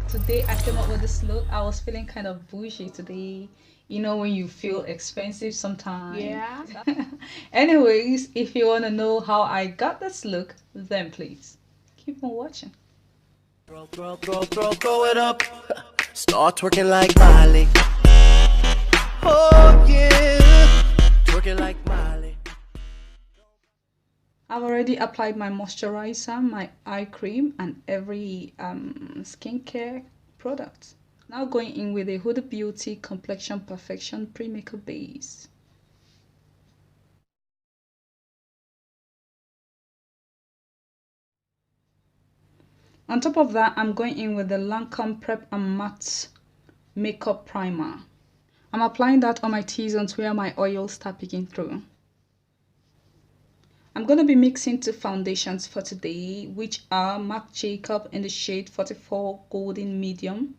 Today I came up with this look. I was feeling kind of bougie today. You know when you feel expensive sometimes. Yeah. Anyways, if you want to know how I got this look, then please keep on watching. Throw it up. Start twerking like Miley. Oh yeah, twerking like Miley. I've already applied my moisturizer, my eye cream, and every skincare product. Now going in with a Huda Beauty Complexion Perfection Pre-Makeup Base. On top of that, I'm going in with the Lancôme Prep and Matte Makeup Primer. I'm applying that on my T-zones where my oils start peeking through. I'm going to be mixing two foundations for today, which are Marc Jacob in the shade 44 Golden Medium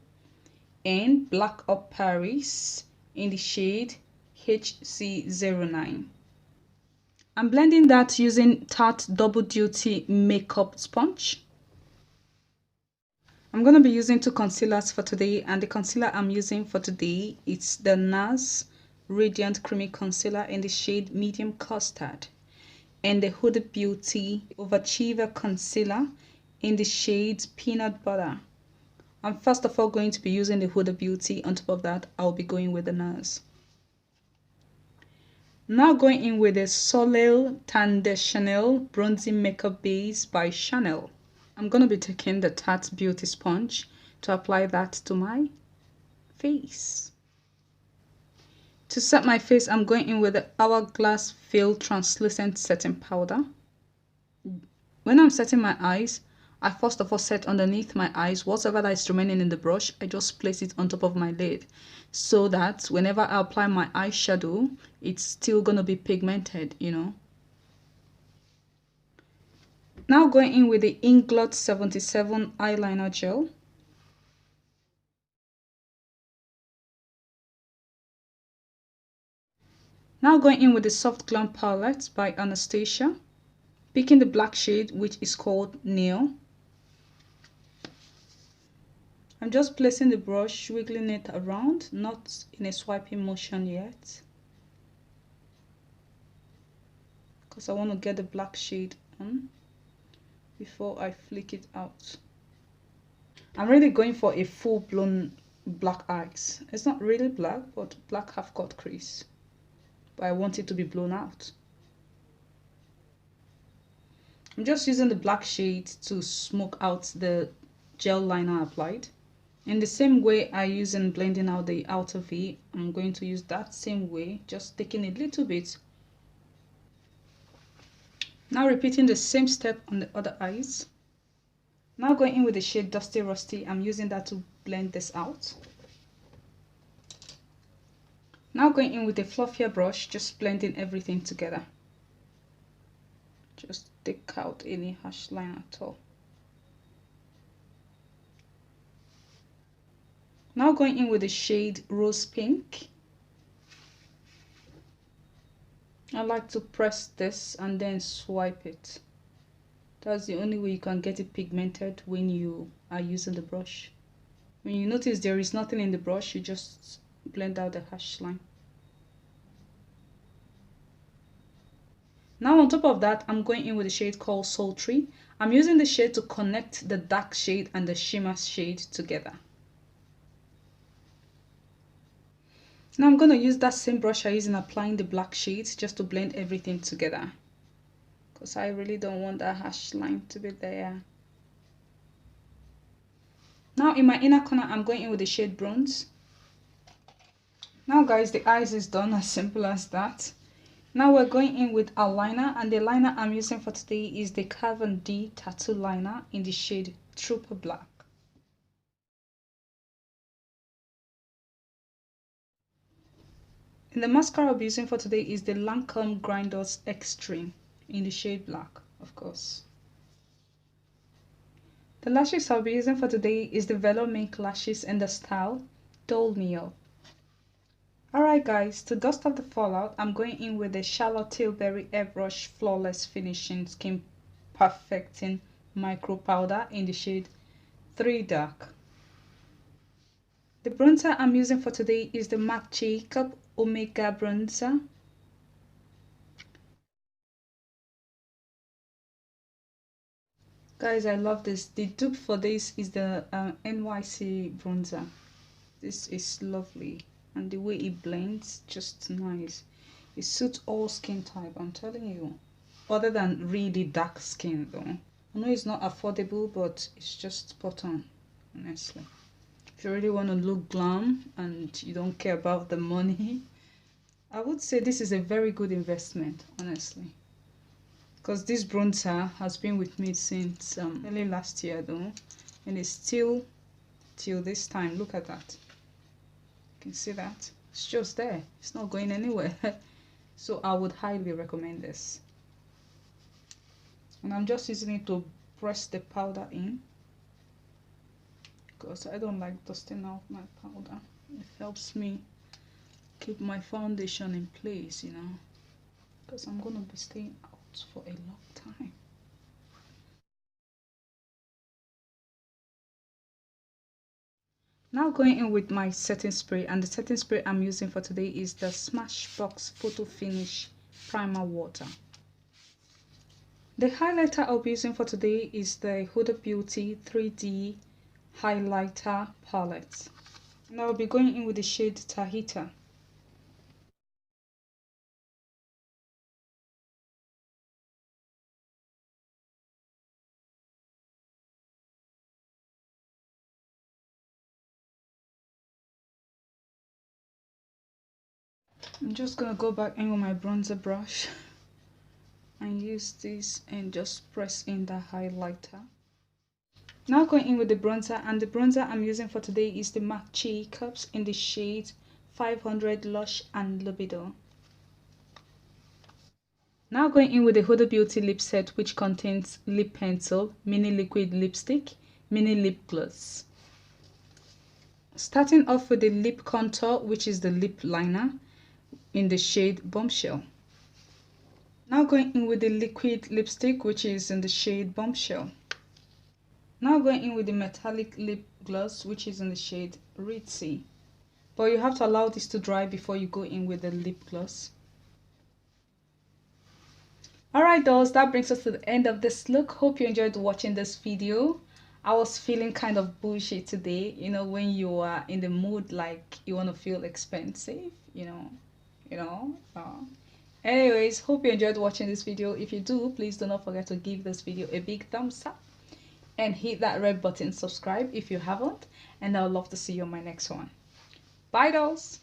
and Blackup Paris in the shade HC09. I'm blending that using Tarte Double Duty Makeup Sponge. I'm going to be using two concealers for today, and the concealer I'm using for today is the NARS Radiant Creamy Concealer in the shade Medium Custard and the Huda Beauty Overachiever Concealer in the shade Peanut Butter. I'm first of all going to be using the Huda Beauty. On top of that, I'll be going with the NARS. Now going in with the Soleil Tan de Chanel Bronzing Makeup Base by Chanel. I'm going to be taking the Tarte Beauty Sponge to apply that to my face. To set my face, I'm going in with the Hourglass Veil Translucent Setting Powder. When I'm setting my eyes, I first of all set underneath my eyes. Whatever that is remaining in the brush, I just place it on top of my lid so that whenever I apply my eyeshadow, it's still going to be pigmented, you know. Now going in with the Inglot 77 Eyeliner Gel. Now going in with the Soft Glam palette by Anastasia. Picking the black shade, which is called Nail. I'm just placing the brush, wiggling it around, not in a swiping motion yet, because I want to get the black shade on before I flick it out. I'm really going for a full-blown black eyes. It's not really black, but black half-cut crease, but I want it to be blown out. I'm just using the black shade to smoke out the gel liner applied. In the same way I use in blending out the outer V, I'm going to use that same way, just taking a little bit. Now repeating the same step on the other eyes. Now going in with the shade Dusty Rusty, I'm using that to blend this out. Now going in with a fluffier brush, just blending everything together. Just take out any harsh line at all. Now going in with the shade Rose Pink. I like to press this and then swipe it. That's the only way you can get it pigmented when you are using the brush. When you notice there is nothing in the brush, you just blend out the harsh line. Now on top of that, I'm going in with a shade called Sultry. I'm using the shade to connect the dark shade and the shimmer shade together. Now I'm going to use that same brush I use in applying the black shades just to blend everything together, because I really don't want that harsh line to be there. Now in my inner corner, I'm going in with the shade Bronze. Now guys, the eyes is done, as simple as that. Now we're going in with our liner, and the liner I'm using for today is the Carbon D Tattoo Liner in the shade Trooper Black. And the mascara I'll be using for today is the Lancôme Grinders Extreme in the shade Black, of course. The lashes I'll be using for today is the Velour Mink lashes in the style Doll Me Up. Alright guys, to dust off the fallout, I'm going in with the Charlotte Tilbury Airbrush Flawless Finishing Skin Perfecting Micro Powder in the shade 3 Dark. The bronzer I'm using for today is the Marc Omega bronzer. Guys, I love this. The dupe for this is the NYC bronzer. This is lovely, and the way it blends, just nice. It suits all skin type, I'm telling you, other than really dark skin though. I know it's not affordable, but it's just spot on, honestly. If you really want to look glam and you don't care about the money, I would say this is a very good investment, honestly. Because this bronzer has been with me since early last year though, and it's still till this time. Look at that. You can see that. It's just there. It's not going anywhere. So I would highly recommend this. And I'm just using it to press the powder in, because I don't like dusting out my powder. It helps me keep my foundation in place, you know, because I'm gonna be staying out for a long time. Now going in with my setting spray, and the setting spray I'm using for today is the Smashbox Photo Finish Primer Water. The highlighter I'll be using for today is the Huda Beauty 3D Highlighter Palette. And I'll be going in with the shade Tahita. I'm just gonna go back in with my bronzer brush and use this and just press in the highlighter. Now going in with the bronzer, and the bronzer I'm using for today is the Marc in the shade 500 Lush and Libido. Now going in with the Huda Beauty Lip Set, which contains lip pencil, mini liquid lipstick, mini lip gloss. Starting off with the lip contour, which is the lip liner in the shade Bombshell. Now going in with the liquid lipstick, which is in the shade Bombshell. Now going in with the metallic lip gloss, which is in the shade Ritzy. But you have to allow this to dry before you go in with the lip gloss. Alright dolls, that brings us to the end of this look. Hope you enjoyed watching this video. I was feeling kind of bougie today, you know, when you are in the mood like you want to feel expensive, Anyways, hope you enjoyed watching this video. If you do, please do not forget to give this video a big thumbs up and hit that red button, subscribe if you haven't, and I would love to see you on my next one. Bye dolls.